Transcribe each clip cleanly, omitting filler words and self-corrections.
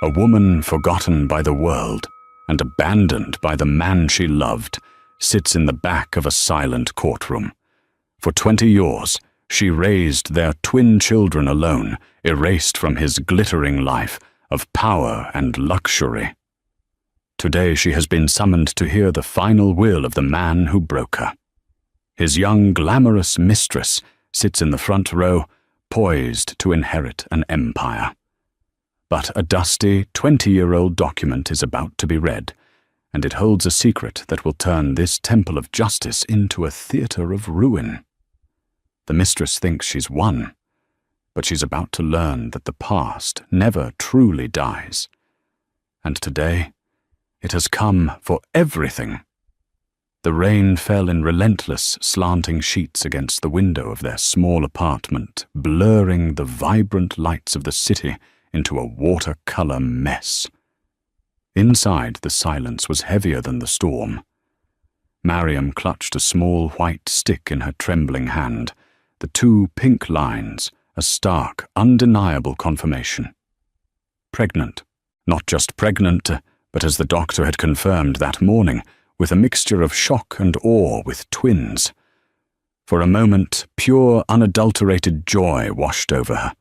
A woman forgotten by the world and abandoned by the man she loved sits in the back of a silent courtroom. For 20 years, she raised their twin children alone, erased from his glittering life of power and luxury. Today she has been summoned to hear the final will of the man who broke her. His young, glamorous mistress sits in the front row, poised to inherit an empire. But a dusty, 20-year-old document is about to be read, and it holds a secret that will turn this temple of justice into a theater of ruin. The mistress thinks she's won, but she's about to learn that the past never truly dies. And today, it has come for everything. The rain fell in relentless, slanting sheets against the window of their small apartment, blurring the vibrant lights of the city into a watercolor mess. Inside, the silence was heavier than the storm. Mariam clutched a small white stick in her trembling hand, the 2 pink lines, a stark, undeniable confirmation. Pregnant. Not just pregnant, but as the doctor had confirmed that morning, with a mixture of shock and awe with twins. For a moment, pure, unadulterated joy washed over her.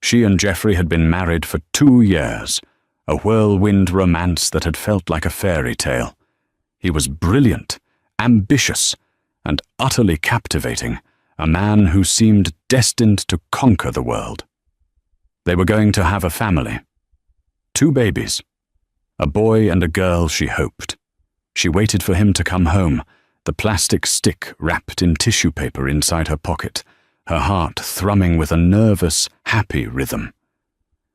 She and Geoffrey had been married for 2 years, a whirlwind romance that had felt like a fairy tale. He was brilliant, ambitious, and utterly captivating, a man who seemed destined to conquer the world. They were going to have a family. 2 babies. A boy and a girl, she hoped. She waited for him to come home, the plastic stick wrapped in tissue paper inside her pocket, her heart thrumming with a nervous, happy rhythm.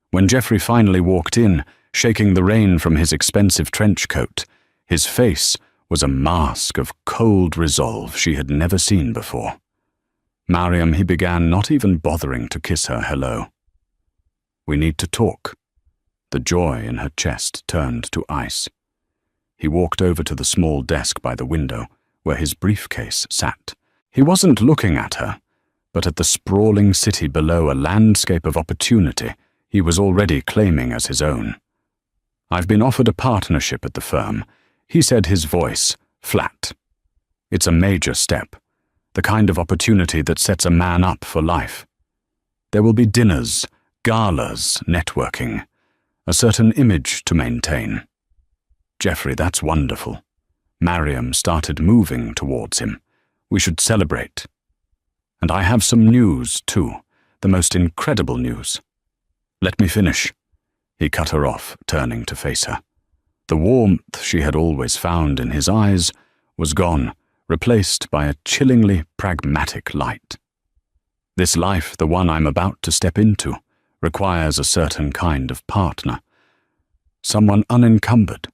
When Geoffrey finally walked in, shaking the rain from his expensive trench coat, his face was a mask of cold resolve she had never seen before. Mariam, he began, not even bothering to kiss her hello. "We need to talk." The joy in her chest turned to ice. He walked over to the small desk by the window, where his briefcase sat. He wasn't looking at her, but at the sprawling city below, a landscape of opportunity he was already claiming as his own. "I've been offered a partnership at the firm," he said, his voice flat. "It's a major step, the kind of opportunity that sets a man up for life. There will be dinners, galas, networking, a certain image to maintain." "Geoffrey, that's wonderful." Mariam started moving towards him. "We should celebrate. And I have some news, too, the most incredible news." "Let me finish." He cut her off, turning to face her. The warmth she had always found in his eyes was gone, replaced by a chillingly pragmatic light. "This life, the one I'm about to step into, requires a certain kind of partner. Someone unencumbered.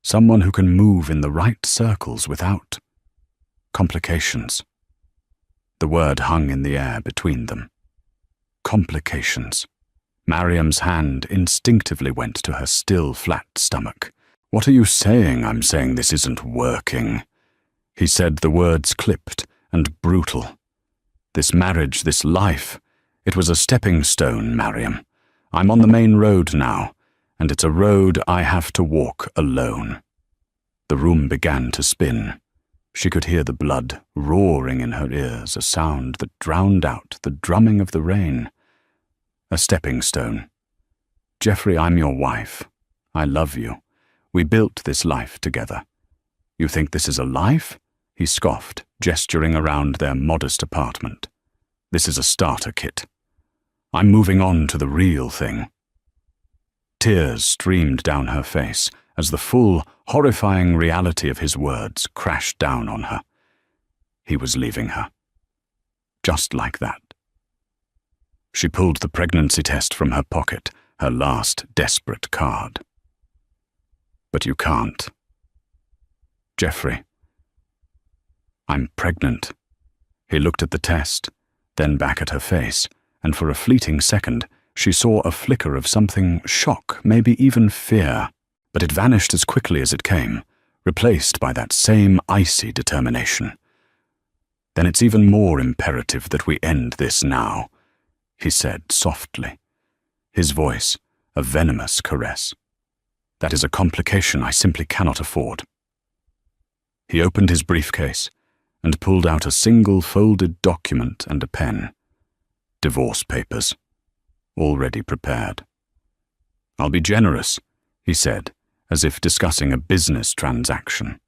Someone who can move in the right circles without complications." The word hung in the air between them. Complications. Mariam's hand instinctively went to her still flat stomach. "What are you saying? I'm saying this isn't working." He said, the words clipped and brutal. "This marriage, this life, it was a stepping stone, Mariam. I'm on the main road now, and it's a road I have to walk alone." The room began to spin. She could hear the blood roaring in her ears, a sound that drowned out the drumming of the rain. A stepping stone. "Geoffrey, I'm your wife. I love you. We built this life together. You think this is a life?" He scoffed, gesturing around their modest apartment. "This is a starter kit. I'm moving on to the real thing." Tears streamed down her face as the full, horrifying reality of his words crashed down on her. He was leaving her. Just like that. She pulled the pregnancy test from her pocket, her last desperate card. "But you can't." "Geoffrey, I'm pregnant." He looked at the test, then back at her face, and for a fleeting second, she saw a flicker of something shock, maybe even fear, but it vanished as quickly as it came, replaced by that same icy determination. "Then it's even more imperative that we end this now," he said softly, his voice a venomous caress. That is a complication I simply cannot afford. He opened his briefcase and pulled out a single folded document and a pen. Divorce papers, already prepared. "I'll be generous," he said, as if discussing a business transaction.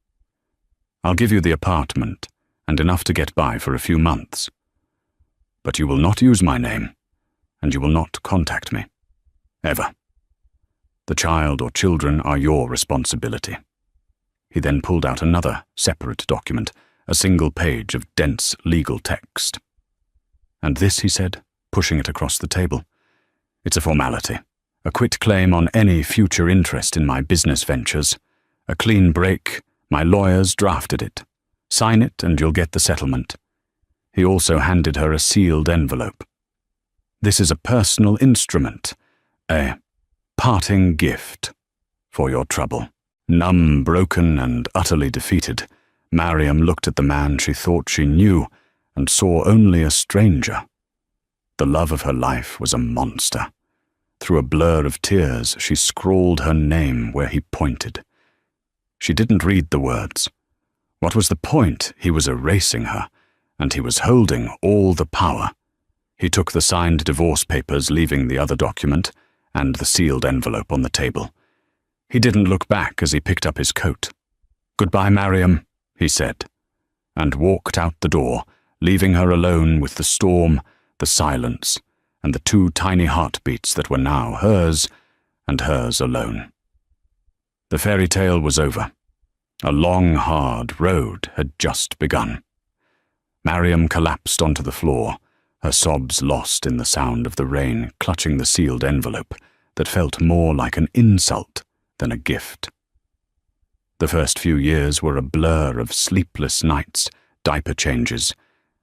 "I'll give you the apartment and enough to get by for a few months. But you will not use my name, and you will not contact me. Ever. The child or children are your responsibility." He then pulled out another separate document, a single page of dense legal text. "And this," he said, pushing it across the table. "It's a formality. A quitclaim on any future interest in my business ventures. A clean break. My lawyers drafted it. Sign it and you'll get the settlement." He also handed her a sealed envelope. "This is a personal instrument, a parting gift for your trouble." Numb, broken, and utterly defeated, Mariam looked at the man she thought she knew and saw only a stranger. The love of her life was a monster. Through a blur of tears, she scrawled her name where he pointed. She didn't read the words. What was the point? He was erasing her, and he was holding all the power. He took the signed divorce papers, leaving the other document and the sealed envelope on the table. He didn't look back as he picked up his coat. "Goodbye, Mariam," he said, and walked out the door, leaving her alone with the storm, the silence, and the two tiny heartbeats that were now hers, and hers alone. The fairy tale was over. A long, hard road had just begun. Mariam collapsed onto the floor, her sobs lost in the sound of the rain clutching the sealed envelope that felt more like an insult than a gift. The first few years were a blur of sleepless nights, diaper changes,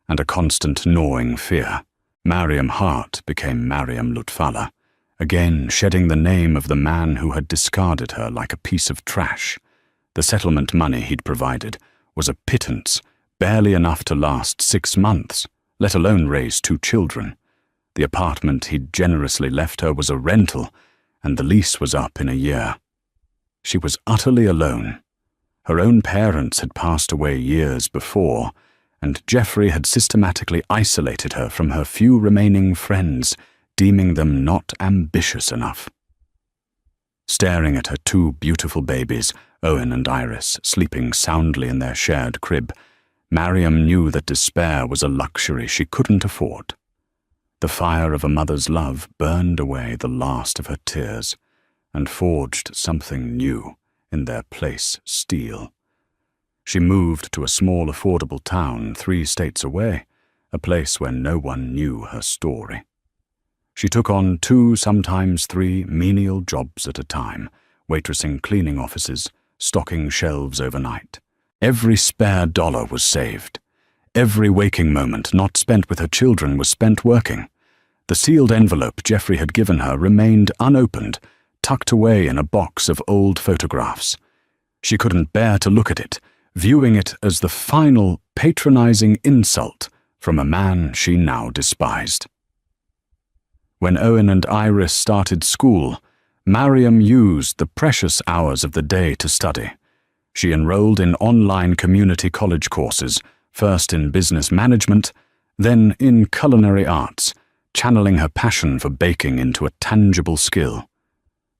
and a constant gnawing fear. Mariam Hart became Mariam Lutfallah, again shedding the name of the man who had discarded her like a piece of trash. The settlement money he'd provided was a pittance, barely enough to last 6 months, let alone raise 2 children. The apartment he'd generously left her was a rental, and the lease was up in a year. She was utterly alone. Her own parents had passed away years before, and Geoffrey had systematically isolated her from her few remaining friends, deeming them not ambitious enough. Staring at her 2 beautiful babies, Owen and Iris, sleeping soundly in their shared crib, Mariam knew that despair was a luxury she couldn't afford. The fire of a mother's love burned away the last of her tears, and forged something new in their place steel. She moved to a small, affordable town 3 states away, a place where no one knew her story. She took on 2, sometimes 3 menial jobs at a time, waitressing cleaning offices, stocking shelves overnight. Every spare dollar was saved. Every waking moment not spent with her children was spent working. The sealed envelope Geoffrey had given her remained unopened, tucked away in a box of old photographs. She couldn't bear to look at it, viewing it as the final patronizing insult from a man she now despised. When Owen and Iris started school, Mariam used the precious hours of the day to study. She enrolled in online community college courses, first in business management, then in culinary arts, channeling her passion for baking into a tangible skill.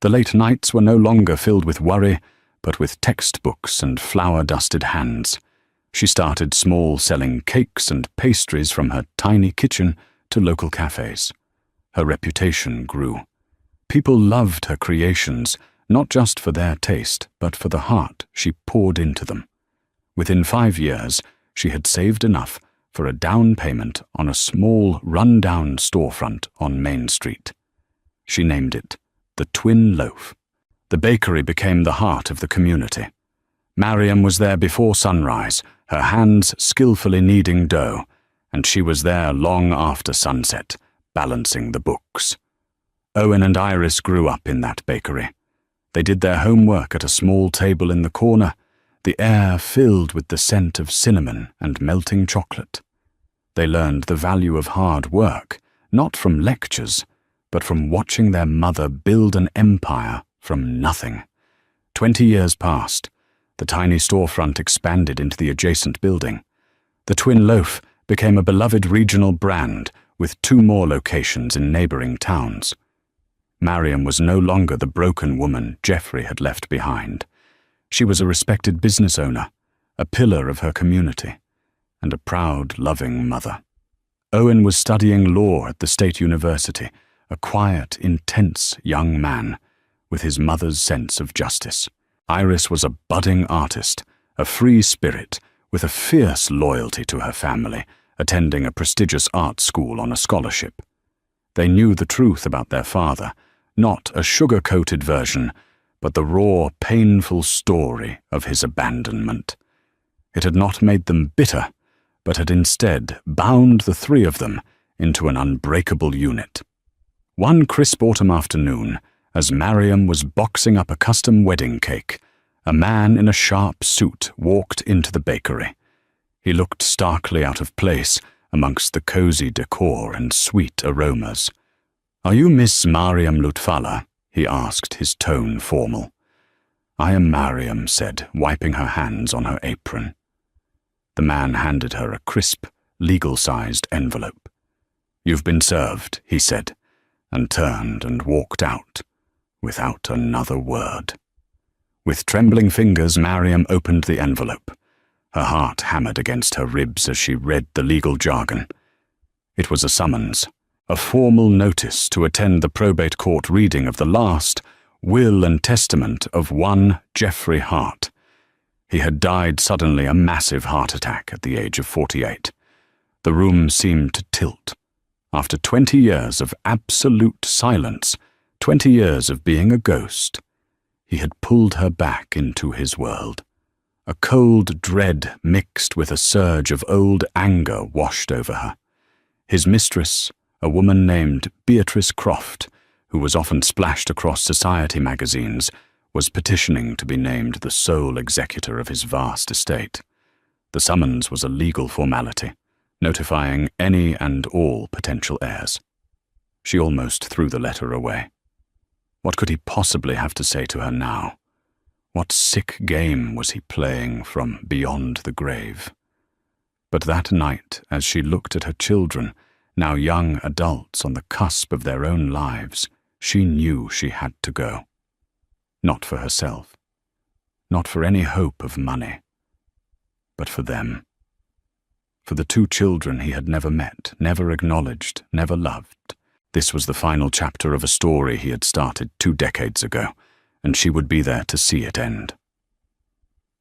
The late nights were no longer filled with worry, but with textbooks and flour-dusted hands. She started small, selling cakes and pastries from her tiny kitchen to local cafes. Her reputation grew. People loved her creations, not just for their taste, but for the heart she poured into them. Within 5 years, she had saved enough for a down payment on a small, run-down storefront on Main Street. She named it the Twin Loaf. The bakery became the heart of the community. Mariam was there before sunrise, her hands skillfully kneading dough, and she was there long after sunset, balancing the books. Owen and Iris grew up in that bakery. They did their homework at a small table in the corner, the air filled with the scent of cinnamon and melting chocolate. They learned the value of hard work, not from lectures, but from watching their mother build an empire from nothing. 20 years passed. The tiny storefront expanded into the adjacent building. The Twin Loaf became a beloved regional brand with 2 more locations in neighboring towns. Mariam was no longer the broken woman Geoffrey had left behind. She was a respected business owner, a pillar of her community, and a proud, loving mother. Owen was studying law at the State University, a quiet, intense young man with his mother's sense of justice. Iris was a budding artist, a free spirit with a fierce loyalty to her family, attending a prestigious art school on a scholarship. They knew the truth about their father, not a sugar-coated version, but the raw, painful story of his abandonment. It had not made them bitter, but had instead bound the 3 of them into an unbreakable unit. One crisp autumn afternoon, as Mariam was boxing up a custom wedding cake, a man in a sharp suit walked into the bakery. He looked starkly out of place amongst the cozy decor and sweet aromas. "Are you Miss Mariam Lutfallah?" he asked, his tone formal. "I am," Mariam said, wiping her hands on her apron. The man handed her a crisp, legal-sized envelope. "You've been served," he said, and turned and walked out, without another word. With trembling fingers, Mariam opened the envelope. Her heart hammered against her ribs as she read the legal jargon. It was a summons, a formal notice to attend the probate court reading of the last will and testament of one Geoffrey Hart. He had died suddenly, a massive heart attack at the age of 48. The room seemed to tilt. After 20 years of absolute silence, 20 years of being a ghost, he had pulled her back into his world. A cold dread mixed with a surge of old anger washed over her. His mistress, a woman named Beatrice Croft, who was often splashed across society magazines, was petitioning to be named the sole executor of his vast estate. The summons was a legal formality, notifying any and all potential heirs. She almost threw the letter away. What could he possibly have to say to her now? What sick game was he playing from beyond the grave? But that night, as she looked at her children, now young adults on the cusp of their own lives, she knew she had to go. Not for herself, not for any hope of money, but for them. For the 2 children he had never met, never acknowledged, never loved. This was the final chapter of a story he had started 2 decades ago, and she would be there to see it end.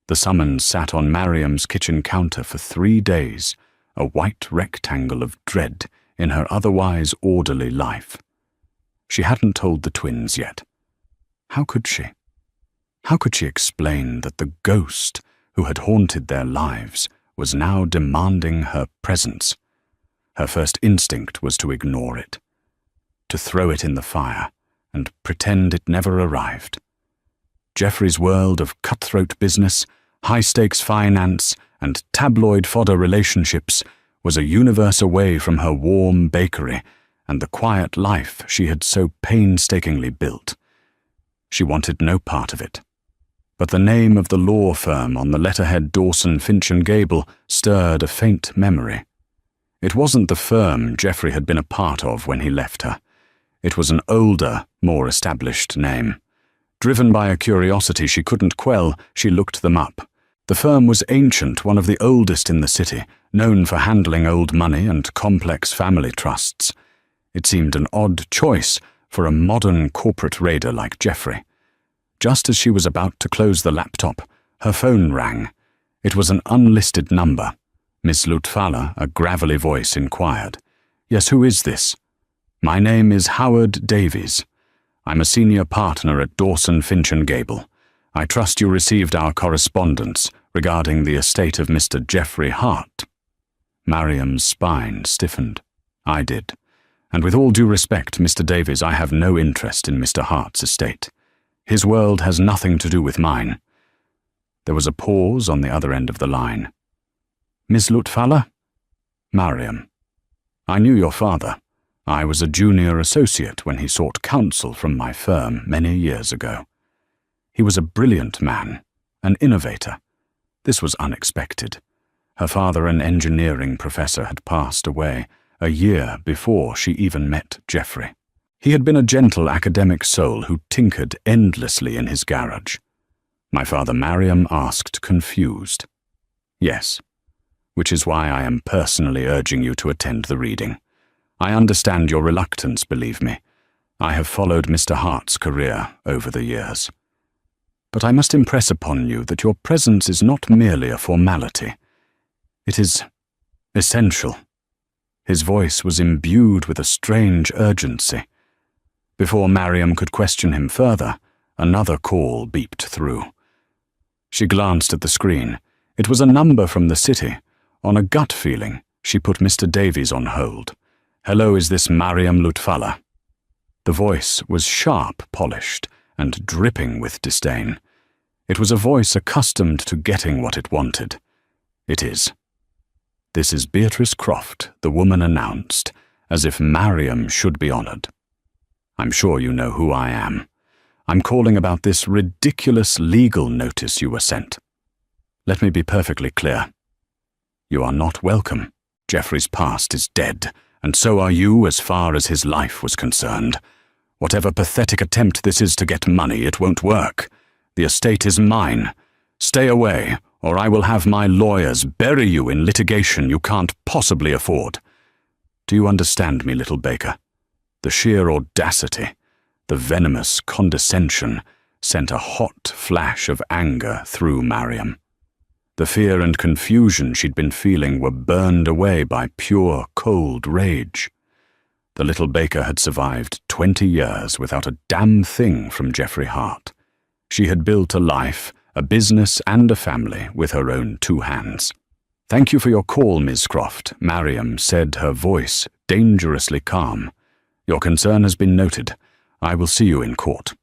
The summons sat on Mariam's kitchen counter for 3 days, a white rectangle of dread in her otherwise orderly life. She hadn't told the twins yet. How could she? How could she explain that the ghost who had haunted their lives was now demanding her presence? Her first instinct was to ignore it, to throw it in the fire and pretend it never arrived. Geoffrey's world of cutthroat business, high-stakes finance, and tabloid fodder relationships was a universe away from her warm bakery and the quiet life she had so painstakingly built. She wanted no part of it. But the name of the law firm on the letterhead Dawson, Finch and Gable stirred a faint memory. It wasn't the firm Geoffrey had been a part of when he left her. It was an older, more established name. Driven by a curiosity she couldn't quell, she looked them up. The firm was ancient, one of the oldest in the city, known for handling old money and complex family trusts. It seemed an odd choice for a modern corporate raider like Geoffrey. Just as she was about to close the laptop, her phone rang. It was an unlisted number. Miss Lutfallah, a gravelly voice, inquired. "Yes, who is this?" "My name is Howard Davies. I'm a senior partner at Dawson, Finch and Gable. I trust you received our correspondence regarding the estate of Mr. Geoffrey Hart." Mariam's spine stiffened. "I did. And with all due respect, Mr. Davies, I have no interest in Mr. Hart's estate. His world has nothing to do with mine." There was a pause on the other end of the line. "Miss Lutfallah?" "Mariam. I knew your father. I was a junior associate when he sought counsel from my firm many years ago. He was a brilliant man, an innovator. This was unexpected. Her father, an engineering professor, had passed away a year before she even met Geoffrey. He had been a gentle academic soul who tinkered endlessly in his garage. My father, Mariam, asked, confused. Yes, which is why I am personally urging you to attend the reading. I understand your reluctance, believe me. I have followed Mr. Hart's career over the years. But I must impress upon you that your presence is not merely a formality. It is essential. His voice was imbued with a strange urgency. Before Mariam could question him further, another call beeped through. She glanced at the screen. It was a number from the city. On a gut feeling, she put Mr. Davies on hold. "Hello, is this Mariam Lutfallah?" The voice was sharp, polished, and dripping with disdain. It was a voice accustomed to getting what it wanted. "It is." "This is Beatrice Croft," the woman announced, as if Mariam should be honored. "I'm sure you know who I am. I'm calling about this ridiculous legal notice you were sent. Let me be perfectly clear. You are not welcome. Geoffrey's past is dead, and so are you as far as his life was concerned. Whatever pathetic attempt this is to get money, it won't work. The estate is mine. Stay away, or I will have my lawyers bury you in litigation you can't possibly afford. Do you understand me, little Baker?" The sheer audacity, the venomous condescension, sent a hot flash of anger through Mariam. The fear and confusion she'd been feeling were burned away by pure, cold rage. The little Baker had survived 20 years without a damn thing from Geoffrey Hart. She had built a life, a business and a family with her own 2 hands. "Thank you for your call, Miss Croft," Mariam said, her voice dangerously calm. "Your concern has been noted. I will see you in court."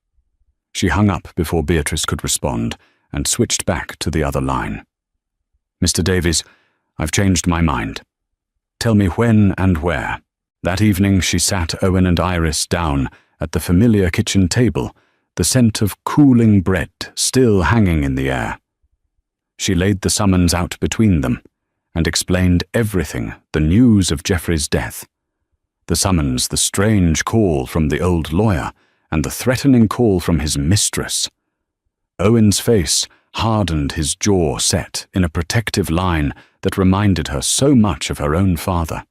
She hung up before Beatrice could respond and switched back to the other line. "Mr. Davies, I've changed my mind. Tell me when and where." That evening she sat Owen and Iris down at the familiar kitchen table, the scent of cooling bread still hanging in the air. She laid the summons out between them and explained everything, the news of Geoffrey's death. The summons, the strange call from the old lawyer, and the threatening call from his mistress. Owen's face hardened, his jaw set in a protective line that reminded her so much of her own father.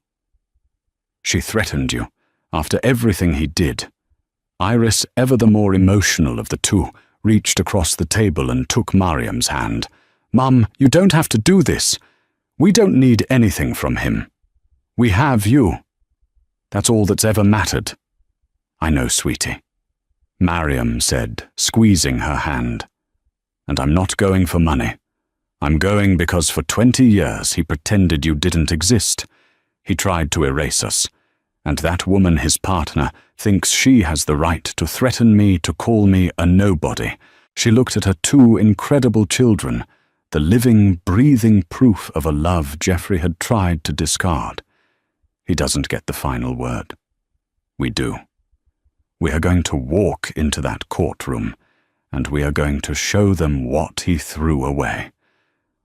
"She threatened you, after everything he did." Iris, ever the more emotional of the two, reached across the table and took Mariam's hand. "Mum, you don't have to do this. We don't need anything from him. We have you. That's all that's ever mattered." "I know, sweetie," Mariam said, squeezing her hand. "And I'm not going for money. I'm going because for 20 years he pretended you didn't exist. He tried to erase us. And that woman, his partner, thinks she has the right to threaten me, to call me a nobody. She looked at her 2 incredible children, the living, breathing proof of a love Geoffrey had tried to discard. He doesn't get the final word. We do. We are going to walk into that courtroom, and we are going to show them what he threw away.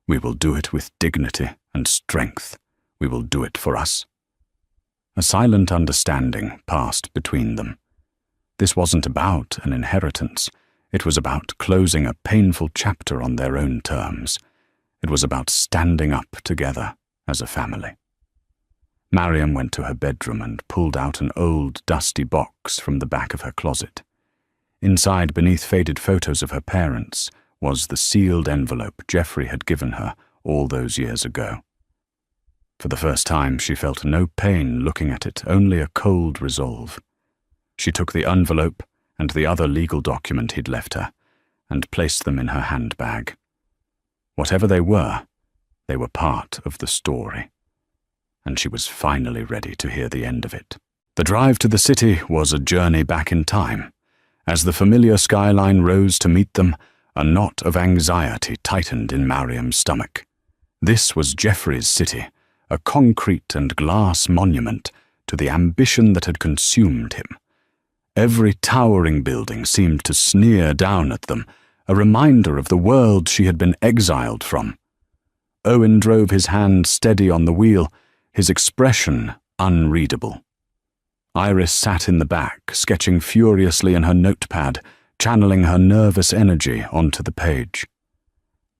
We will do it with dignity and strength. We will do it for us." A silent understanding passed between them. This wasn't about an inheritance. It was about closing a painful chapter on their own terms. It was about standing up together as a family. Mariam went to her bedroom and pulled out an old, dusty box from the back of her closet. Inside, beneath faded photos of her parents, was the sealed envelope Geoffrey had given her all those years ago. For the first time, she felt no pain looking at it, only a cold resolve. She took the envelope and the other legal document he'd left her and placed them in her handbag. Whatever they were part of the story. And she was finally ready to hear the end of it. The drive to the city was a journey back in time. As the familiar skyline rose to meet them, a knot of anxiety tightened in Mariam's stomach. This was Geoffrey's city, a concrete and glass monument to the ambition that had consumed him. Every towering building seemed to sneer down at them, a reminder of the world she had been exiled from. Owen drove his hand steady on the wheel, his expression unreadable. Iris sat in the back, sketching furiously in her notepad, channeling her nervous energy onto the page.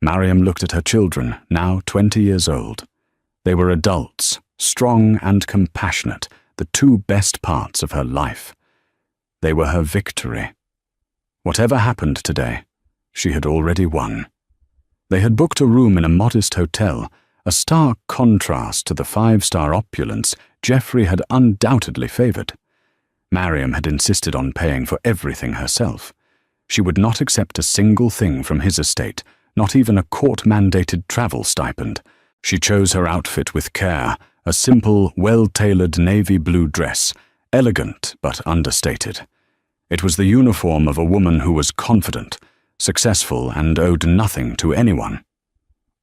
Mariam looked at her children, now 20 years old. They were adults, strong and compassionate, the two best parts of her life. They were her victory. Whatever happened today, she had already won. They had booked a room in a modest hotel, a stark contrast to the five-star opulence Geoffrey had undoubtedly favoured. Mariam had insisted on paying for everything herself. She would not accept a single thing from his estate, not even a court-mandated travel stipend. She chose her outfit with care, a simple, well-tailored navy blue dress, elegant but understated. It was the uniform of a woman who was confident, successful, and owed nothing to anyone.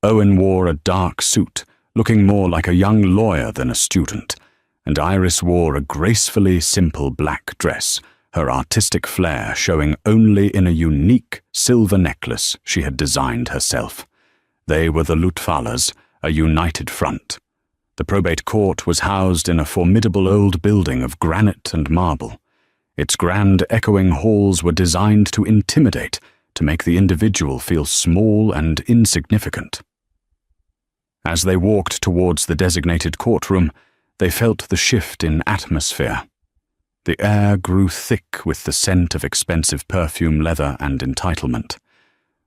Owen wore a dark suit, looking more like a young lawyer than a student, and Iris wore a gracefully simple black dress, her artistic flair showing only in a unique silver necklace she had designed herself. They were the Lutfalas, a united front. The probate court was housed in a formidable old building of granite and marble. Its grand echoing halls were designed to intimidate, to make the individual feel small and insignificant. As they walked towards the designated courtroom, they felt the shift in atmosphere. The air grew thick with the scent of expensive perfume, leather, and entitlement.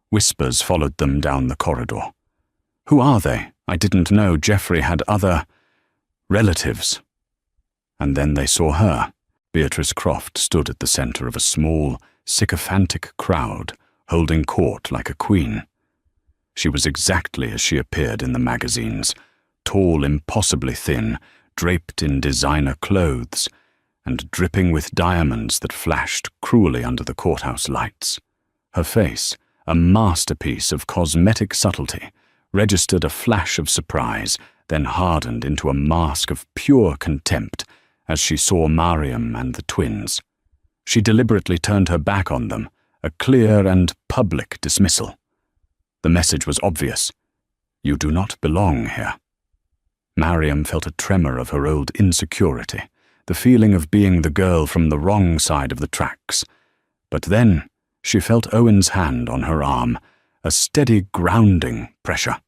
Whispers followed them down the corridor. "Who are they? I didn't know Geoffrey had other relatives." And then they saw her. Beatrice Croft stood at the centre of a small, sycophantic crowd, holding court like a queen. She was exactly as she appeared in the magazines, tall, impossibly thin, draped in designer clothes, and dripping with diamonds that flashed cruelly under the courthouse lights. Her face, a masterpiece of cosmetic subtlety, registered a flash of surprise, then hardened into a mask of pure contempt as she saw Mariam and the twins. She deliberately turned her back on them, a clear and public dismissal. The message was obvious. You do not belong here. Mariam felt a tremor of her old insecurity, the feeling of being the girl from the wrong side of the tracks. But then she felt Owen's hand on her arm, a steady grounding pressure.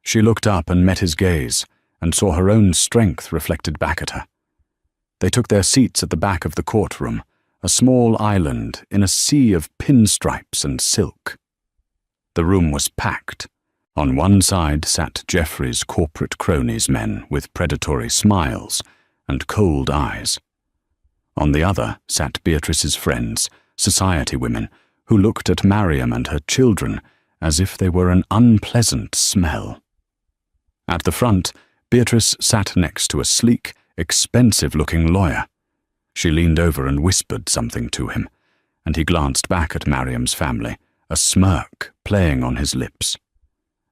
She looked up and met his gaze, and saw her own strength reflected back at her. They took their seats at the back of the courtroom, a small island in a sea of pinstripes and silk. The room was packed. On one side sat Geoffrey's corporate cronies, men with predatory smiles and cold eyes. On the other sat Beatrice's friends, society women, who looked at Mariam and her children as if they were an unpleasant smell. At the front, Beatrice sat next to a sleek, expensive-looking lawyer. She leaned over and whispered something to him, and he glanced back at Mariam's family, a smirk playing on his lips.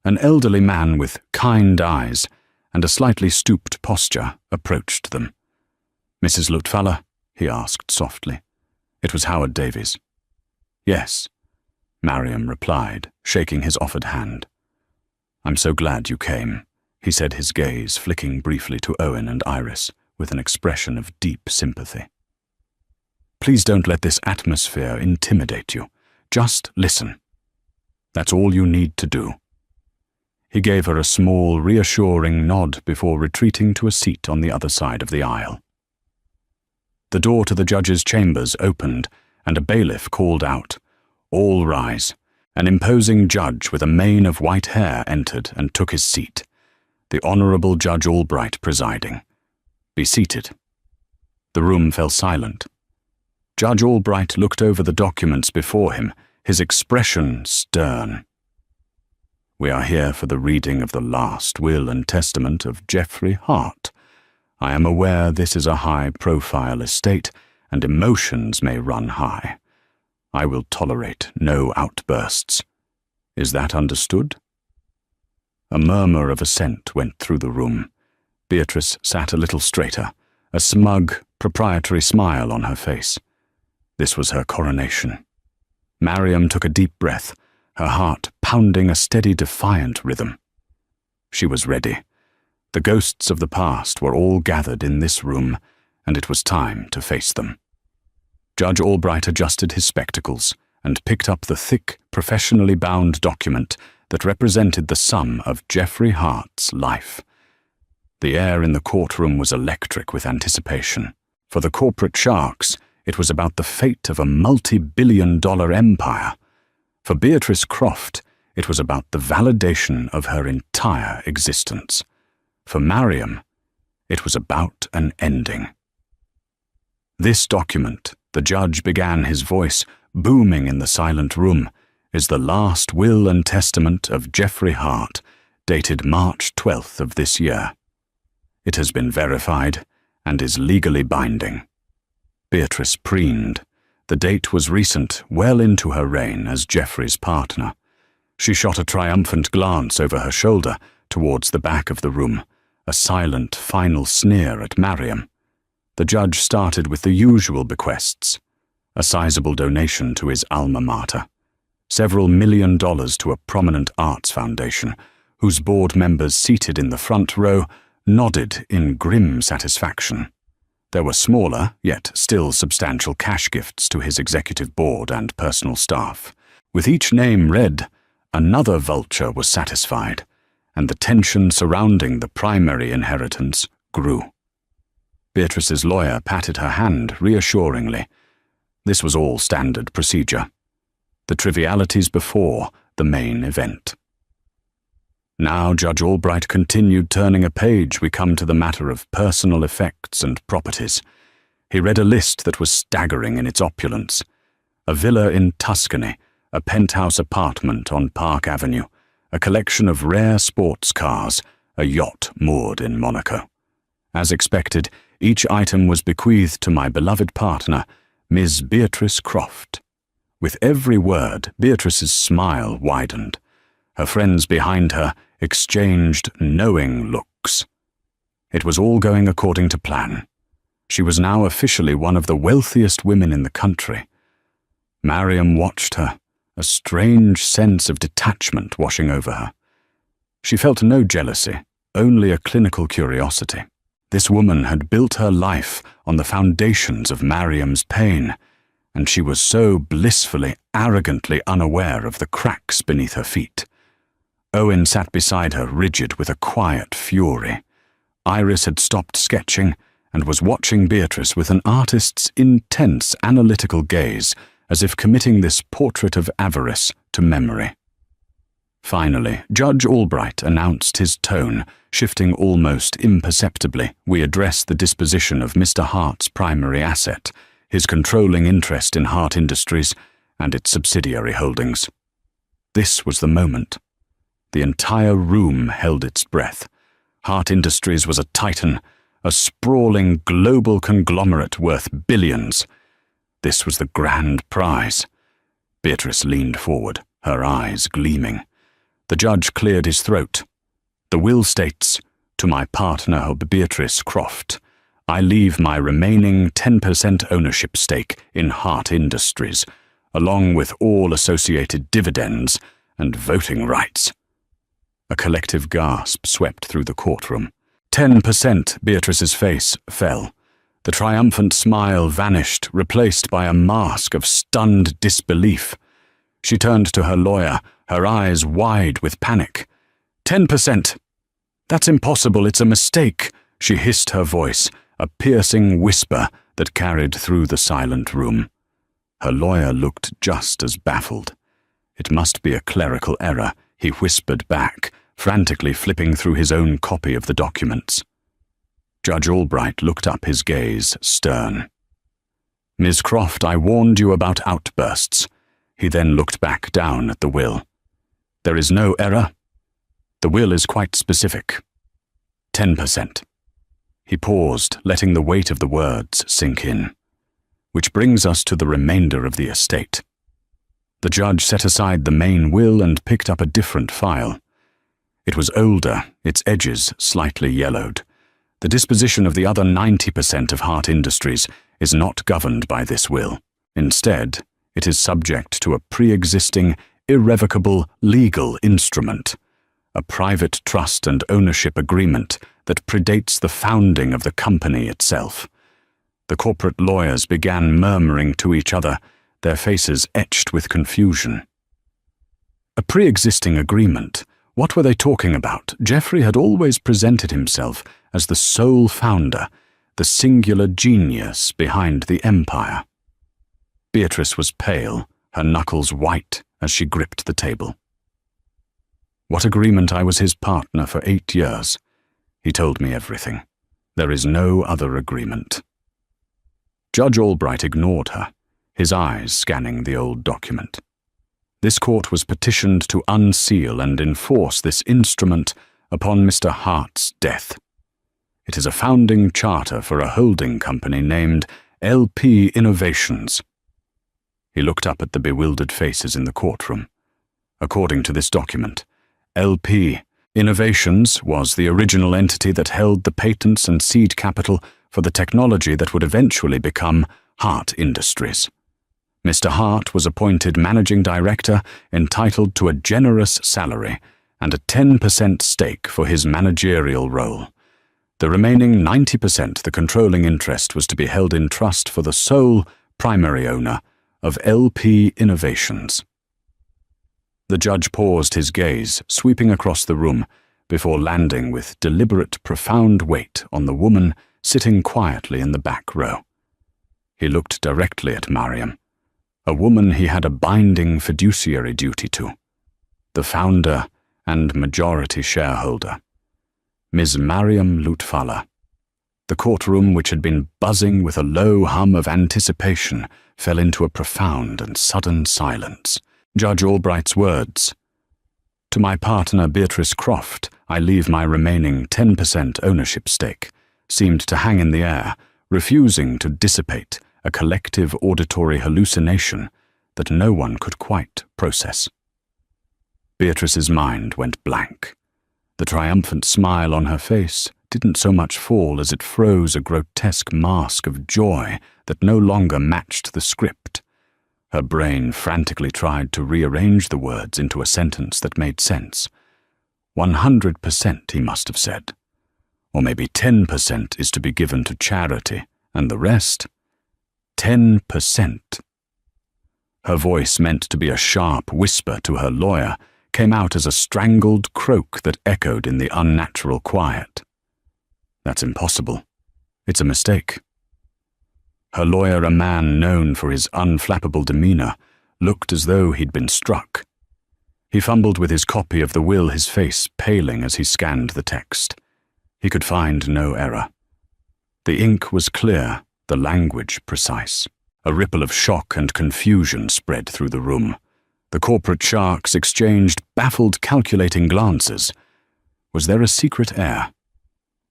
An elderly man with kind eyes and a slightly stooped posture approached them. "Mrs. Lutfalla?" he asked softly. It was Howard Davies. "Yes," Mariam replied, shaking his offered hand. "I'm so glad you came," he said, his gaze flicking briefly to Owen and Iris with an expression of deep sympathy. "Please don't let this atmosphere intimidate you. Just listen. That's all you need to do." He gave her a small, reassuring nod before retreating to a seat on the other side of the aisle. The door to the judge's chambers opened, and a bailiff called out, "All rise." An imposing judge with a mane of white hair entered and took his seat, the Honourable Judge Albright presiding. "Be seated." The room fell silent. Judge Albright looked over the documents before him, his expression stern. "We are here for the reading of the last will and testament of Geoffrey Hart. I am aware this is a high-profile estate, and emotions may run high. I will tolerate no outbursts. Is that understood?" A murmur of assent went through the room. Beatrice sat a little straighter, a smug, proprietary smile on her face. This was her coronation. Mariam took a deep breath, her heart pounding a steady, defiant rhythm. She was ready. The ghosts of the past were all gathered in this room, and it was time to face them. Judge Albright adjusted his spectacles and picked up the thick, professionally bound document that represented the sum of Jeffrey Hart's life. The air in the courtroom was electric with anticipation. For the corporate sharks, it was about the fate of a multi-billion-dollar empire. For Beatrice Croft, it was about the validation of her entire existence. For Mariam, it was about an ending. This document, the judge began, his voice booming in the silent room, is the last will and testament of Jeffrey Hart, dated March 12th of this year. It has been verified and is legally binding. Beatrice preened. The date was recent, well into her reign as Jeffrey's partner. She shot a triumphant glance over her shoulder towards the back of the room, a silent, final sneer at Mariam. The judge started with the usual bequests: a sizable donation to his alma mater, several $1 million to a prominent arts foundation, whose board members seated in the front row nodded in grim satisfaction. There were smaller, yet still substantial cash gifts to his executive board and personal staff. With each name read, another vulture was satisfied, and the tension surrounding the primary inheritance grew. Beatrice's lawyer patted her hand reassuringly. This was all standard procedure. The trivialities before the main event. Now Judge Albright continued turning a page. We come to the matter of personal effects and properties. He read a list that was staggering in its opulence. A villa in Tuscany, a penthouse apartment on Park Avenue, a collection of rare sports cars, a yacht moored in Monaco. As expected, each item was bequeathed to my beloved partner, Ms. Beatrice Croft. With every word, Beatrice's smile widened. Her friends behind her exchanged knowing looks. It was all going according to plan. She was now officially one of the wealthiest women in the country. Mariam watched her, a strange sense of detachment washing over her. She felt no jealousy, only a clinical curiosity. This woman had built her life on the foundations of Mariam's pain, and she was so blissfully, arrogantly unaware of the cracks beneath her feet. Owen sat beside her, rigid with a quiet fury. Iris had stopped sketching and was watching Beatrice with an artist's intense, analytical gaze, as if committing this portrait of avarice to memory. Finally, Judge Albright announced, his tone shifting almost imperceptibly. We address the disposition of Mr. Hart's primary asset, his controlling interest in Hart Industries and its subsidiary holdings. This was the moment. The entire room held its breath. Hart Industries was a titan, a sprawling global conglomerate worth billions. This was the grand prize. Beatrice leaned forward, her eyes gleaming. The judge cleared his throat. The will states, to my partner Beatrice Croft, I leave my remaining 10% ownership stake in Hart Industries, along with all associated dividends and voting rights. A collective gasp swept through the courtroom. 10%, Beatrice's face fell. The triumphant smile vanished, replaced by a mask of stunned disbelief. She turned to her lawyer, her eyes wide with panic. 10%! That's impossible, it's a mistake, she hissed, her voice, a piercing whisper that carried through the silent room. Her lawyer looked just as baffled. It must be a clerical error, he whispered back, frantically flipping through his own copy of the documents. Judge Albright looked up, his gaze stern. Ms. Croft, I warned you about outbursts. He then looked back down at the will. There is no error. The will is quite specific. 10%. He paused, letting the weight of the words sink in. Which brings us to the remainder of the estate. The judge set aside the main will and picked up a different file. It was older, its edges slightly yellowed. The disposition of the other 90% of Hart Industries is not governed by this will. Instead, it is subject to a pre-existing, irrevocable legal instrument, a private trust and ownership agreement that predates the founding of the company itself. The corporate lawyers began murmuring to each other, their faces etched with confusion. A pre-existing agreement? What were they talking about? Geoffrey had always presented himself as the sole founder, the singular genius behind the empire. Beatrice was pale, her knuckles white as she gripped the table. What agreement? I was his partner for 8 years. He told me everything. There is no other agreement. Judge Albright ignored her, his eyes scanning the old document. This court was petitioned to unseal and enforce this instrument upon Mr. Hart's death. It is a founding charter for a holding company named LP Innovations. He looked up at the bewildered faces in the courtroom. According to this document, LP Innovations was the original entity that held the patents and seed capital for the technology that would eventually become Hart Industries. Mr. Hart was appointed managing director, entitled to a generous salary and a 10% stake for his managerial role. The remaining 90%, the controlling interest, was to be held in trust for the sole primary owner of LP Innovations. The judge paused, his gaze sweeping across the room before landing with deliberate, profound weight on the woman sitting quietly in the back row. He looked directly at Mariam, a woman he had a binding fiduciary duty to, the founder and majority shareholder, Ms. Mariam Lutfalla. The courtroom, which had been buzzing with a low hum of anticipation, fell into a profound and sudden silence. Judge Albright's words, "To my partner Beatrice Croft, I leave my remaining 10% ownership stake," seemed to hang in the air, refusing to dissipate a collective auditory hallucination that no one could quite process. Beatrice's mind went blank. The triumphant smile on her face didn't so much fall as it froze a grotesque mask of joy that no longer matched the script. Her brain frantically tried to rearrange the words into a sentence that made sense. 100%, he must have said. Or maybe 10% is to be given to charity, and the rest? 10%. Her voice, meant to be a sharp whisper to her lawyer, came out as a strangled croak that echoed in the unnatural quiet. That's impossible. It's a mistake. Her lawyer, a man known for his unflappable demeanor, looked as though he'd been struck. He fumbled with his copy of the will, his face paling as he scanned the text. He could find no error. The ink was clear, the language precise. A ripple of shock and confusion spread through the room. The corporate sharks exchanged baffled, calculating glances. Was there a secret heir?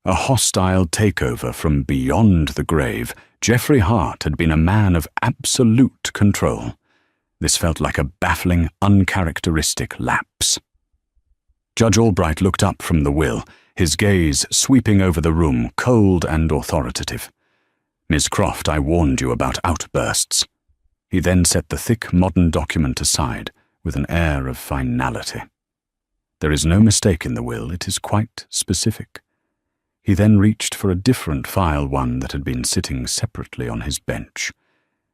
A hostile takeover from beyond the grave? Geoffrey Hart had been a man of absolute control. This felt like a baffling, uncharacteristic lapse. Judge Albright looked up from the will, his gaze sweeping over the room, cold and authoritative. "Miss Croft, I warned you about outbursts." He then set the thick, modern document aside with an air of finality. "There is no mistake in the will, it is quite specific." He then reached for a different file, one that had been sitting separately on his bench.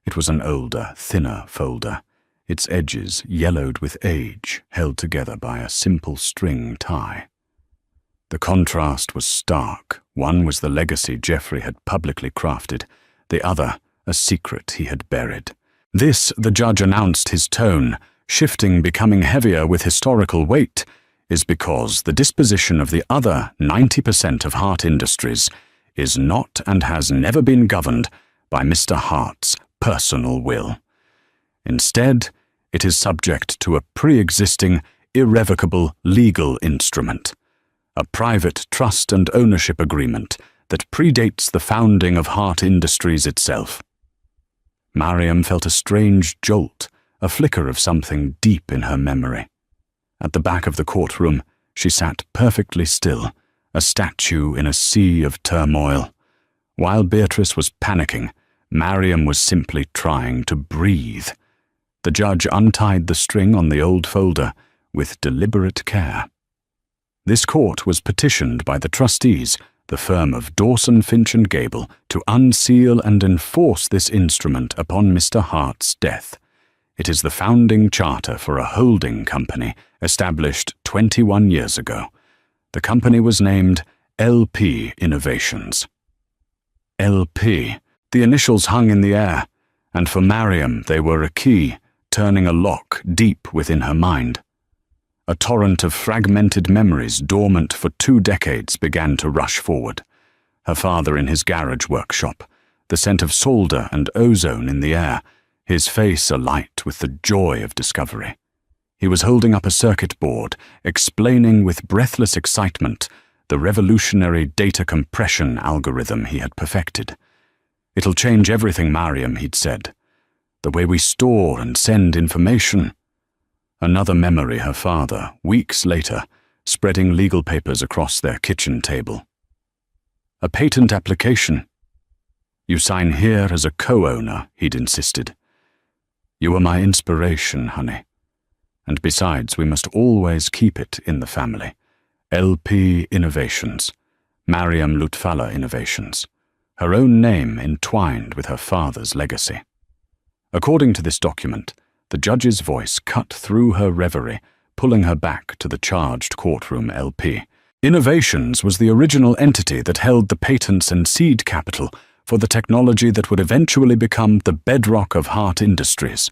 It was an older, thinner folder, its edges yellowed with age, held together by a simple string tie. The contrast was stark. One was the legacy Geoffrey had publicly crafted, the other a secret he had buried. This, the judge announced, his tone, shifting, becoming heavier with historical weight, is because the disposition of the other 90% of Hart Industries is not and has never been governed by Mr. Hart's personal will. Instead, it is subject to a pre-existing, irrevocable legal instrument, a private trust and ownership agreement that predates the founding of Hart Industries itself. Mariam felt a strange jolt, a flicker of something deep in her memory. At the back of the courtroom, she sat perfectly still, a statue in a sea of turmoil. While Beatrice was panicking, Mariam was simply trying to breathe. The judge untied the string on the old folder with deliberate care. This court was petitioned by the trustees, the firm of Dawson, Finch and Gable, to unseal and enforce this instrument upon Mr. Hart's death. It is the founding charter for a holding company established 21 years ago. The company was named LP Innovations. LP. The initials hung in the air, and for Mariam they were a key, turning a lock deep within her mind. A torrent of fragmented memories dormant for 2 decades began to rush forward. Her father in his garage workshop, the scent of solder and ozone in the air, his face alight with the joy of discovery. He was holding up a circuit board, explaining with breathless excitement the revolutionary data compression algorithm he had perfected. "It'll change everything, Mariam," he'd said. "The way we store and send information." Another memory her father, weeks later, spreading legal papers across their kitchen table. "A patent application. You sign here as a co-owner," he'd insisted. "You are my inspiration, honey. And besides, we must always keep it in the family. LP Innovations, Mariam Lutfallah Innovations, her own name entwined with her father's legacy." According to this document, the judge's voice cut through her reverie, pulling her back to the charged courtroom LP. Innovations was the original entity that held the patents and seed capital for the technology that would eventually become the bedrock of Hart Industries.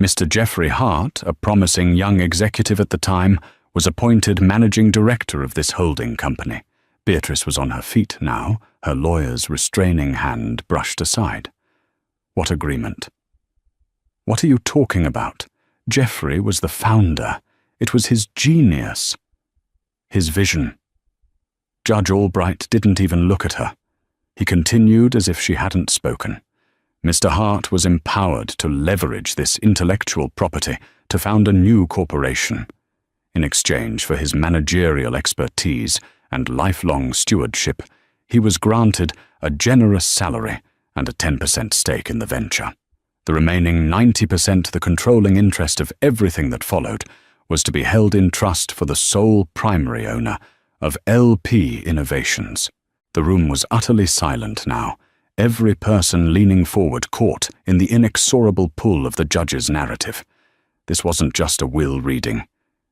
Mr. Jeffrey Hart, a promising young executive at the time, was appointed managing director of this holding company. Beatrice was on her feet now, her lawyer's restraining hand brushed aside. What agreement? "What are you talking about? Jeffrey was the founder. It was his genius. His vision." Judge Albright didn't even look at her. He continued as if she hadn't spoken. Mr. Hart was empowered to leverage this intellectual property to found a new corporation. In exchange for his managerial expertise and lifelong stewardship, he was granted a generous salary and a 10% stake in the venture. The remaining 90%, the controlling interest of everything that followed, was to be held in trust for the sole primary owner of LP Innovations. The room was utterly silent now, every person leaning forward caught in the inexorable pull of the judge's narrative. This wasn't just a will reading.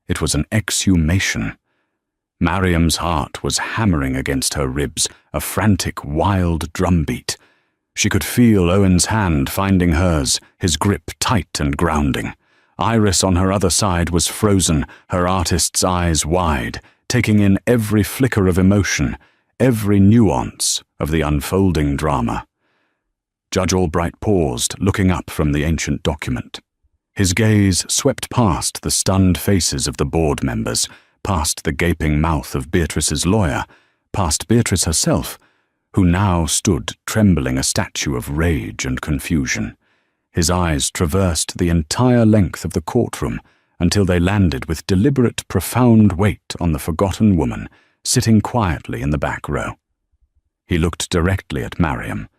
It was an exhumation. Mariam's heart was hammering against her ribs, a frantic, wild drumbeat. She could feel Owen's hand finding hers, his grip tight and grounding. Iris on her other side was frozen, her artist's eyes wide, taking in every flicker of emotion, every nuance of the unfolding drama. Judge Albright paused, looking up from the ancient document. His gaze swept past the stunned faces of the board members, past the gaping mouth of Beatrice's lawyer, past Beatrice herself, who now stood trembling, a statue of rage and confusion. His eyes traversed the entire length of the courtroom until they landed with deliberate, profound weight on the forgotten woman sitting quietly in the back row. He looked directly at Mariam,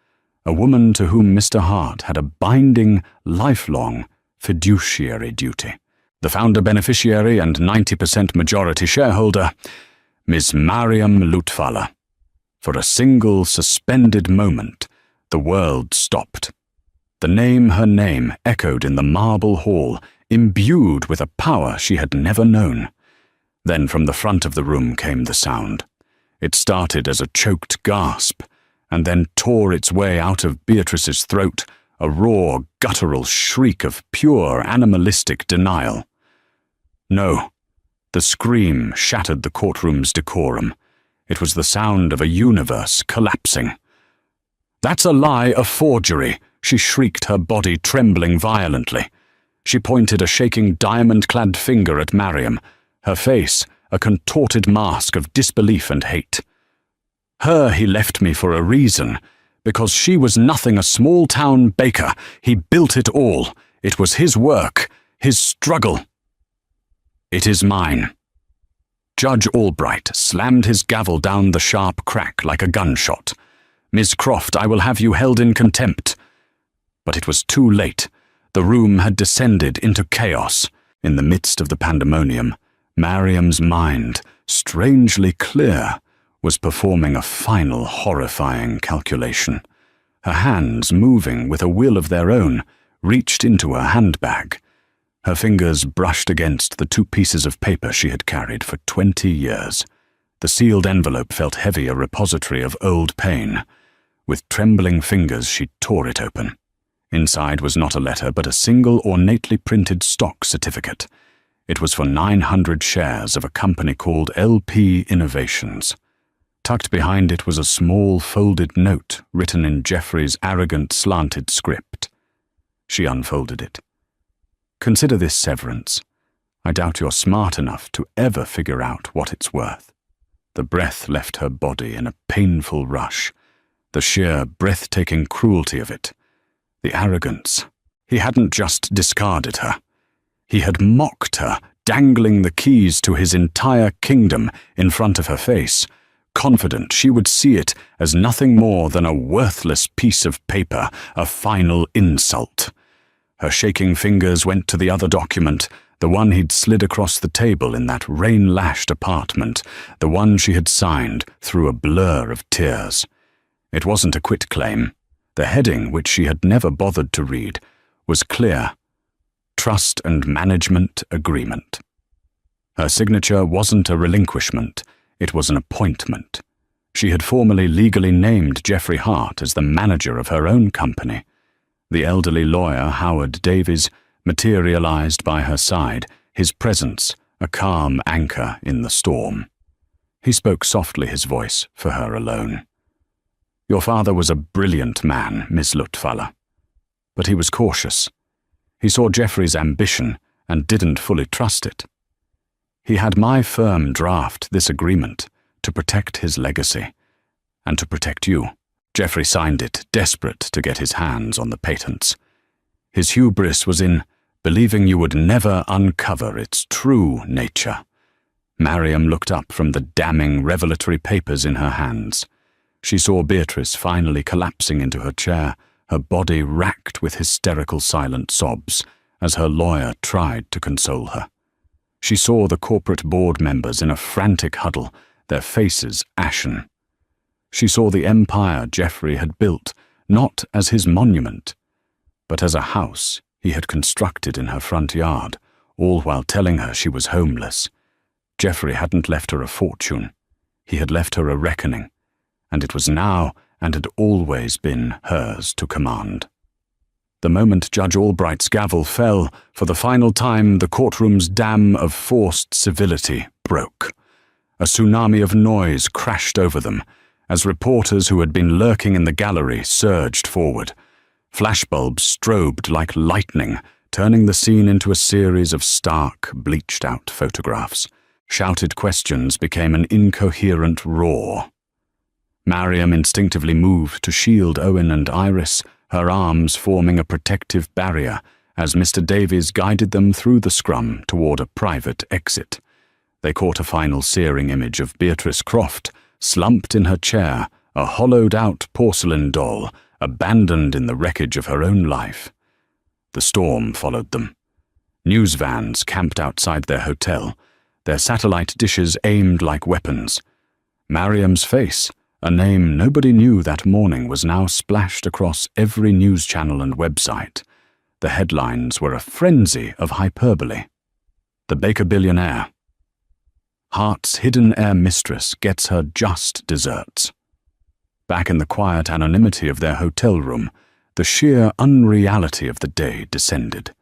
a woman to whom Mr. Hart had a binding, lifelong fiduciary duty. The founder beneficiary and 90% majority shareholder, Miss Mariam Lutfallah. For a single suspended moment, the world stopped. The name, her name, echoed in the marble hall, imbued with a power she had never known. Then from the front of the room came the sound. It started as a choked gasp, and then tore its way out of Beatrice's throat, a raw, guttural shriek of pure animalistic denial. No, the scream shattered the courtroom's decorum. It was the sound of a universe collapsing. "That's a lie, a forgery!" she shrieked, her body trembling violently. She pointed a shaking diamond-clad finger at Mariam, her face a contorted mask of disbelief and hate. Her he left me for a reason, because she was nothing, a small-town baker. He built it all. It was his work, his struggle. It is mine. Judge Albright slammed his gavel down the sharp crack like a gunshot. "Miss Croft, I will have you held in contempt." But it was too late. The room had descended into chaos. In the midst of the pandemonium, Mariam's mind, strangely clear, was performing a final horrifying calculation. Her hands, moving with a will of their own, reached into her handbag. Her fingers brushed against the 2 pieces of paper she had carried for 20 years. The sealed envelope felt heavy, a repository of old pain. With trembling fingers she tore it open. Inside was not a letter, but a single ornately printed stock certificate. It was for 900 shares of a company called LP Innovations. Tucked behind it was a small folded note written in Geoffrey's arrogant, slanted script. She unfolded it. "Consider this severance. I doubt you're smart enough to ever figure out what it's worth." The breath left her body in a painful rush. The sheer, breathtaking cruelty of it. The arrogance. He hadn't just discarded her. He had mocked her, dangling the keys to his entire kingdom in front of her face, confident she would see it as nothing more than a worthless piece of paper, a final insult. Her shaking fingers went to the other document, the one he'd slid across the table in that rain-lashed apartment, the one she had signed through a blur of tears. It wasn't a quitclaim. The heading, which she had never bothered to read, was clear: Trust and Management Agreement. Her signature wasn't a relinquishment, it was an appointment. She had formally legally named Geoffrey Hart as the manager of her own company. The elderly lawyer, Howard Davies, materialized by her side, his presence a calm anchor in the storm. He spoke softly, his voice for her alone. "Your father was a brilliant man, Miss Lutfalla. But he was cautious. He saw Geoffrey's ambition and didn't fully trust it. He had my firm draft this agreement to protect his legacy and to protect you." Geoffrey signed it, desperate to get his hands on the patents. His hubris was in believing you would never uncover its true nature. Mariam looked up from the damning revelatory papers in her hands. She saw Beatrice finally collapsing into her chair, her body racked with hysterical silent sobs, as her lawyer tried to console her. She saw the corporate board members in a frantic huddle, their faces ashen. She saw the empire Geoffrey had built, not as his monument, but as a house he had constructed in her front yard, all while telling her she was homeless. Geoffrey hadn't left her a fortune. He had left her a reckoning, and it was now and had always been hers to command. The moment Judge Albright's gavel fell, for the final time the courtroom's dam of forced civility broke. A tsunami of noise crashed over them, as reporters who had been lurking in the gallery surged forward. Flashbulbs strobed like lightning, turning the scene into a series of stark, bleached-out photographs. Shouted questions became an incoherent roar. Mariam instinctively moved to shield Owen and Iris, her arms forming a protective barrier as Mr. Davies guided them through the scrum toward a private exit. They caught a final searing image of Beatrice Croft, slumped in her chair, a hollowed-out porcelain doll, abandoned in the wreckage of her own life. The storm followed them. News vans camped outside their hotel, their satellite dishes aimed like weapons. Mariam's face, a name nobody knew that morning, was now splashed across every news channel and website. The headlines were a frenzy of hyperbole. The Baker billionaire. Hart's hidden heir mistress gets her just desserts. Back in the quiet anonymity of their hotel room, the sheer unreality of the day descended.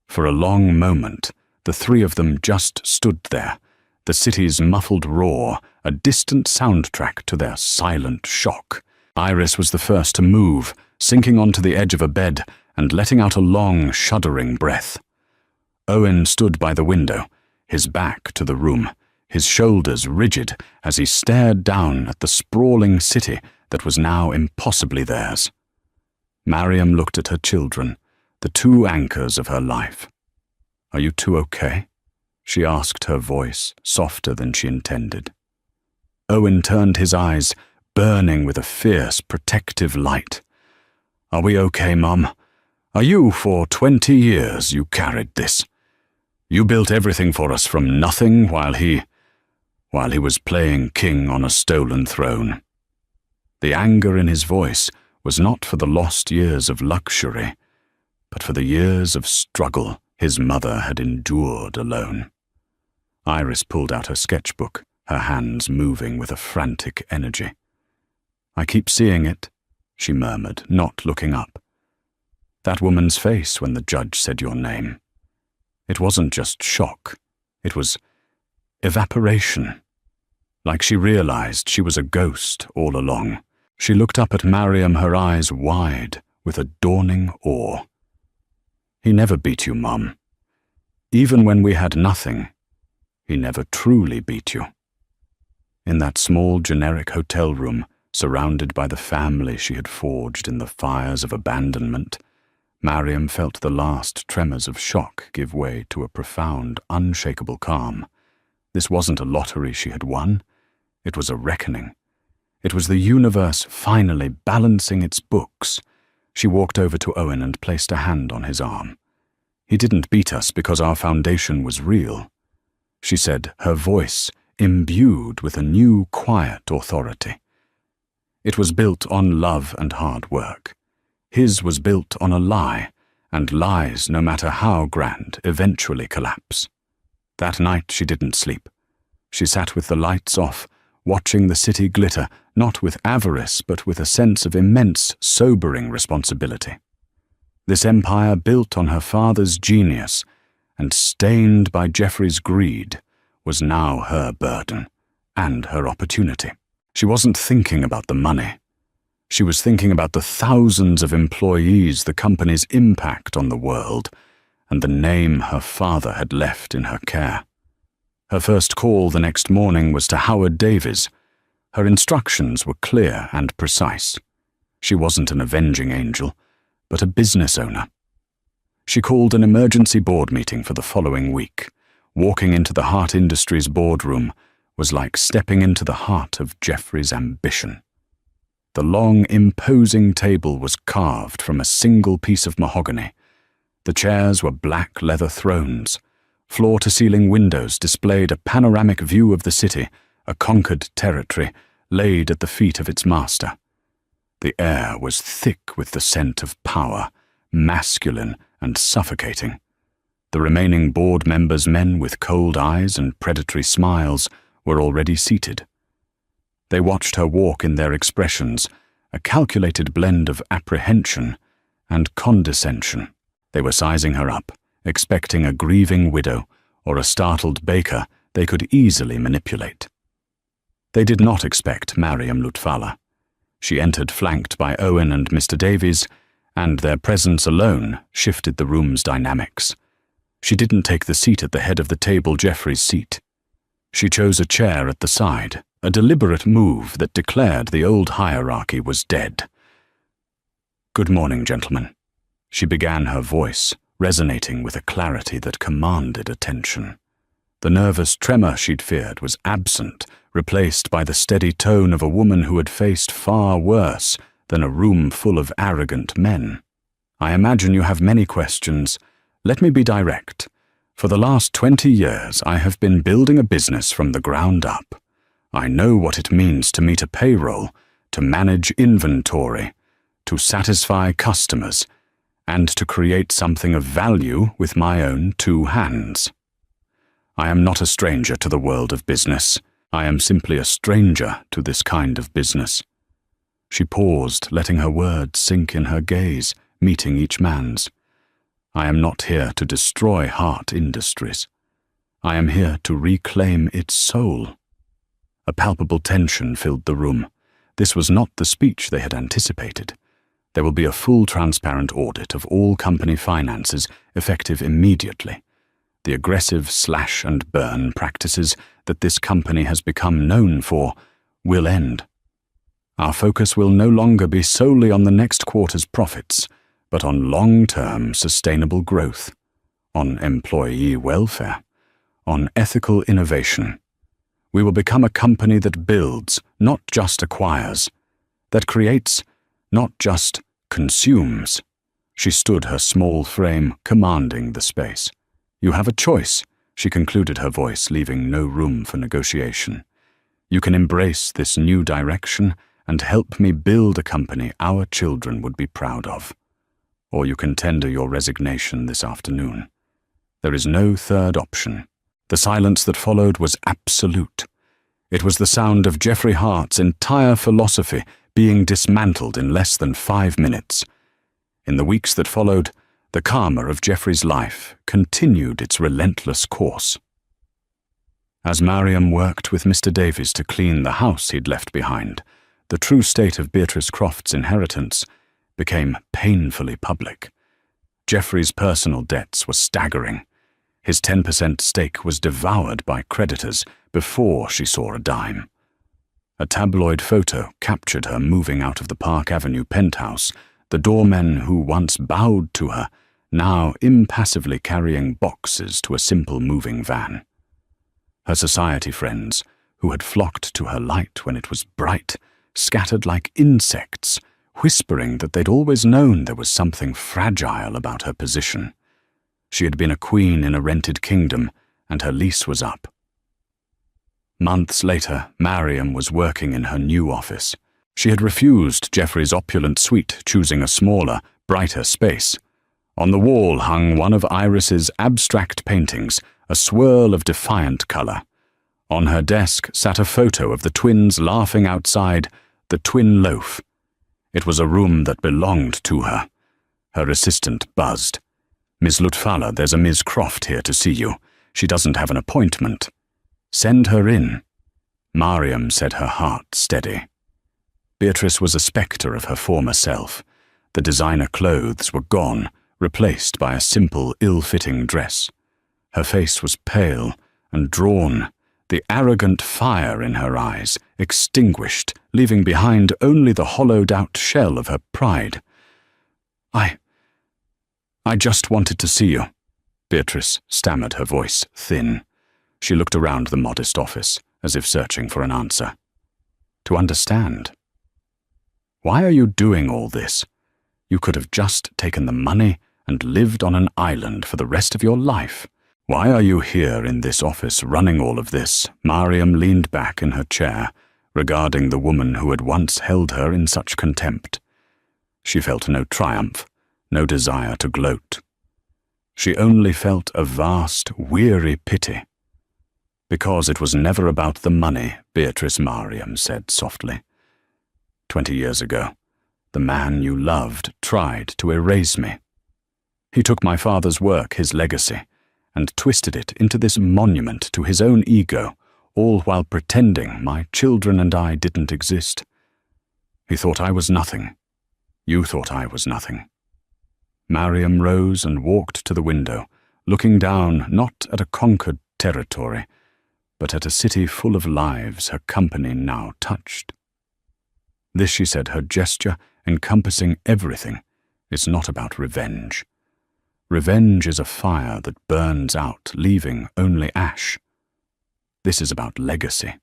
For a long moment, the three of them just stood there, the city's muffled roar, a distant soundtrack to their silent shock. Iris was the first to move, sinking onto the edge of a bed and letting out a long, shuddering breath. Owen stood by the window, his back to the room, his shoulders rigid as he stared down at the sprawling city that was now impossibly theirs. Mariam looked at her children, the two anchors of her life. "Are you two okay?" she asked, her voice softer than she intended. Owen turned his eyes, burning with a fierce, protective light. "Are we okay, Mum? Are you, for 20 years, you carried this? You built everything for us from nothing while he was playing king on a stolen throne." The anger in his voice was not for the lost years of luxury, but for the years of struggle his mother had endured alone. Iris pulled out her sketchbook, her hands moving with a frantic energy. "I keep seeing it," she murmured, not looking up. "That woman's face when the judge said your name. It wasn't just shock, it was evaporation. Like she realized she was a ghost all along. She looked up at Mariam, her eyes wide with a dawning awe. He never beat you, Mum. Even when we had nothing, he never truly beat you." In that small generic hotel room, surrounded by the family she had forged in the fires of abandonment, Mariam felt the last tremors of shock give way to a profound, unshakable calm. This wasn't a lottery she had won. It was a reckoning. It was the universe finally balancing its books. She walked over to Owen and placed a hand on his arm. "He didn't beat us because our foundation was real," she said, her voice imbued with a new, quiet authority. "It was built on love and hard work. His was built on a lie, and lies, no matter how grand, eventually collapse." That night she didn't sleep. She sat with the lights off, watching the city glitter, not with avarice, but with a sense of immense, sobering responsibility. This empire built on her father's genius and stained by Geoffrey's greed was now her burden and her opportunity. She wasn't thinking about the money. She was thinking about the thousands of employees, the company's impact on the world, and the name her father had left in her care. Her first call the next morning was to Howard Davies. Her instructions were clear and precise. She wasn't an avenging angel, but a business owner. She called an emergency board meeting for the following week. Walking into the Hart Industries boardroom was like stepping into the heart of Geoffrey's ambition. The long, imposing table was carved from a single piece of mahogany. The chairs were black leather thrones. Floor-to-ceiling windows displayed a panoramic view of the city, a conquered territory, laid at the feet of its master. The air was thick with the scent of power, masculine and suffocating. The remaining board members, men with cold eyes and predatory smiles, were already seated. They watched her walk in their expressions, a calculated blend of apprehension and condescension. They were sizing her up, expecting a grieving widow or a startled baker they could easily manipulate. They did not expect Mariam Lutfalla. She entered flanked by Owen and Mr. Davies, and their presence alone shifted the room's dynamics. She didn't take the seat at the head of the table, Geoffrey's seat. She chose a chair at the side, a deliberate move that declared the old hierarchy was dead. "Good morning, gentlemen," she began, her voice resonating with a clarity that commanded attention. The nervous tremor she'd feared was absent, replaced by the steady tone of a woman who had faced far worse than a room full of arrogant men. "I imagine you have many questions. Let me be direct. For the last 20 years, I have been building a business from the ground up. I know what it means to meet a payroll, to manage inventory, to satisfy customers, and to create something of value with my own 2 hands. I am not a stranger to the world of business. I am simply a stranger to this kind of business." She paused, letting her words sink in her gaze, meeting each man's. "I am not here to destroy Hart Industries. I am here to reclaim its soul." A palpable tension filled the room. This was not the speech they had anticipated. There will be a full transparent audit of all company finances, effective immediately. The aggressive slash and burn practices that this company has become known for will end. Our focus will no longer be solely on the next quarter's profits, but on long-term sustainable growth, on employee welfare, on ethical innovation. We will become a company that builds, not just acquires, that creates, not just consumes. She stood, her small frame commanding the space. You have a choice, she concluded, her voice leaving no room for negotiation. You can embrace this new direction and help me build a company our children would be proud of. Or you can tender your resignation this afternoon. There is no third option. The silence that followed was absolute. It was the sound of Geoffrey Hart's entire philosophy being dismantled in less than 5 minutes. In the weeks that followed, the karma of Geoffrey's life continued its relentless course. As Mariam worked with Mr. Davies to clean the house he'd left behind, the true state of Beatrice Croft's inheritance became painfully public. Geoffrey's personal debts were staggering. His 10% stake was devoured by creditors before she saw a dime. A tabloid photo captured her moving out of the Park Avenue penthouse, the doormen who once bowed to her, now impassively carrying boxes to a simple moving van. Her society friends, who had flocked to her light when it was bright, scattered like insects, whispering that they'd always known there was something fragile about her position. She had been a queen in a rented kingdom, and her lease was up. Months later, Mariam was working in her new office. She had refused Geoffrey's opulent suite, choosing a smaller, brighter space. On the wall hung one of Iris's abstract paintings, a swirl of defiant colour. On her desk sat a photo of the twins laughing outside the Twin Loaf. It was a room that belonged to her. Her assistant buzzed. "Miss Lutfalla, there's a Miss Croft here to see you. She doesn't have an appointment." "Send her in." Mariam said, her heart steady. Beatrice was a spectre of her former self. The designer clothes were gone, replaced by a simple, ill-fitting dress. Her face was pale and drawn, the arrogant fire in her eyes extinguished, leaving behind only the hollowed-out shell of her pride. I just wanted to see you," Beatrice stammered, her voice thin. She looked around the modest office, as if searching for an answer. "To understand. Why are you doing all this? You could have just taken the money and lived on an island for the rest of your life. Why are you here in this office running all of this?" Mariam leaned back in her chair, regarding the woman who had once held her in such contempt. She felt no triumph, no desire to gloat. She only felt a vast, weary pity. "Because it was never about the money," Beatrice Mariam said softly. 20 years ago, the man you loved tried to erase me. He took my father's work, his legacy, and twisted it into this monument to his own ego, all while pretending my children and I didn't exist. He thought I was nothing. You thought I was nothing." Mariam rose and walked to the window, looking down not at a conquered territory, but at a city full of lives her company now touched. This, she said, her gesture encompassing everything, is not about revenge. Revenge is a fire that burns out, leaving only ash. This is about legacy.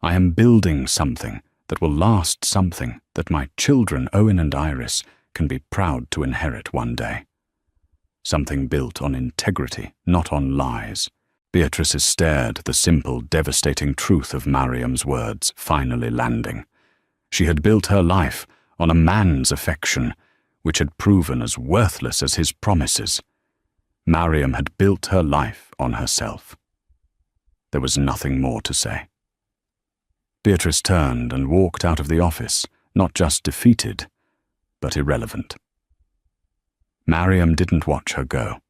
I am building something that will last, something that my children, Owen and Iris, can be proud to inherit one day. Something built on integrity, not on lies. Beatrice stared, the simple, devastating truth of Mariam's words finally landing. She had built her life on a man's affection, which had proven as worthless as his promises. Mariam had built her life on herself. There was nothing more to say. Beatrice turned and walked out of the office, not just defeated, but irrelevant. Mariam didn't watch her go.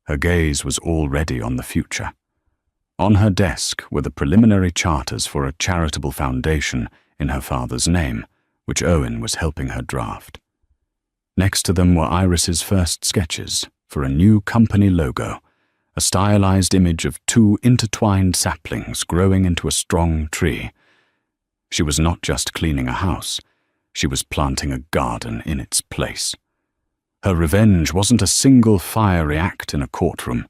Her gaze was already on the future. On her desk were the preliminary charters for a charitable foundation in her father's name, which Owen was helping her draft. Next to them were Iris's first sketches for a new company logo, a stylized image of 2 intertwined saplings growing into a strong tree. She was not just cleaning a house, she was planting a garden in its place. Her revenge wasn't a single fiery act in a courtroom.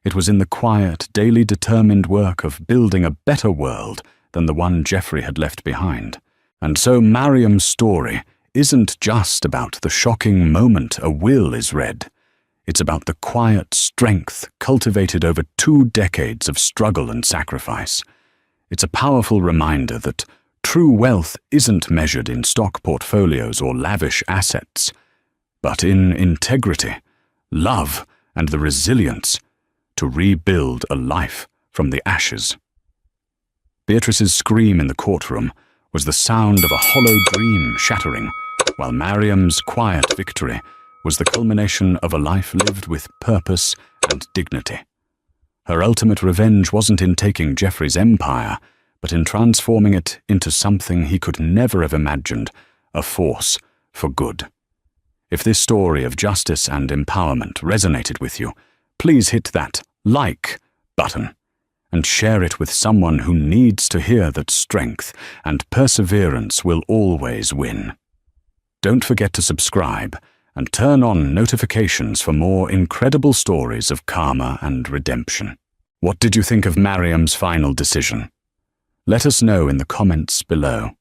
It was in the quiet, daily determined work of building a better world than the one Geoffrey had left behind. And so Mariam's story isn't just about the shocking moment a will is read. It's about the quiet strength cultivated over 2 decades of struggle and sacrifice. It's a powerful reminder that true wealth isn't measured in stock portfolios or lavish assets, but in integrity, love, and the resilience to rebuild a life from the ashes. Beatrice's scream in the courtroom was the sound of a hollow dream shattering, while Mariam's quiet victory was the culmination of a life lived with purpose and dignity. Her ultimate revenge wasn't in taking Geoffrey's empire, but in transforming it into something he could never have imagined, a force for good. If this story of justice and empowerment resonated with you, please hit that like button and share it with someone who needs to hear that strength and perseverance will always win. Don't forget to subscribe and turn on notifications for more incredible stories of karma and redemption. What did you think of Mariam's final decision? Let us know in the comments below.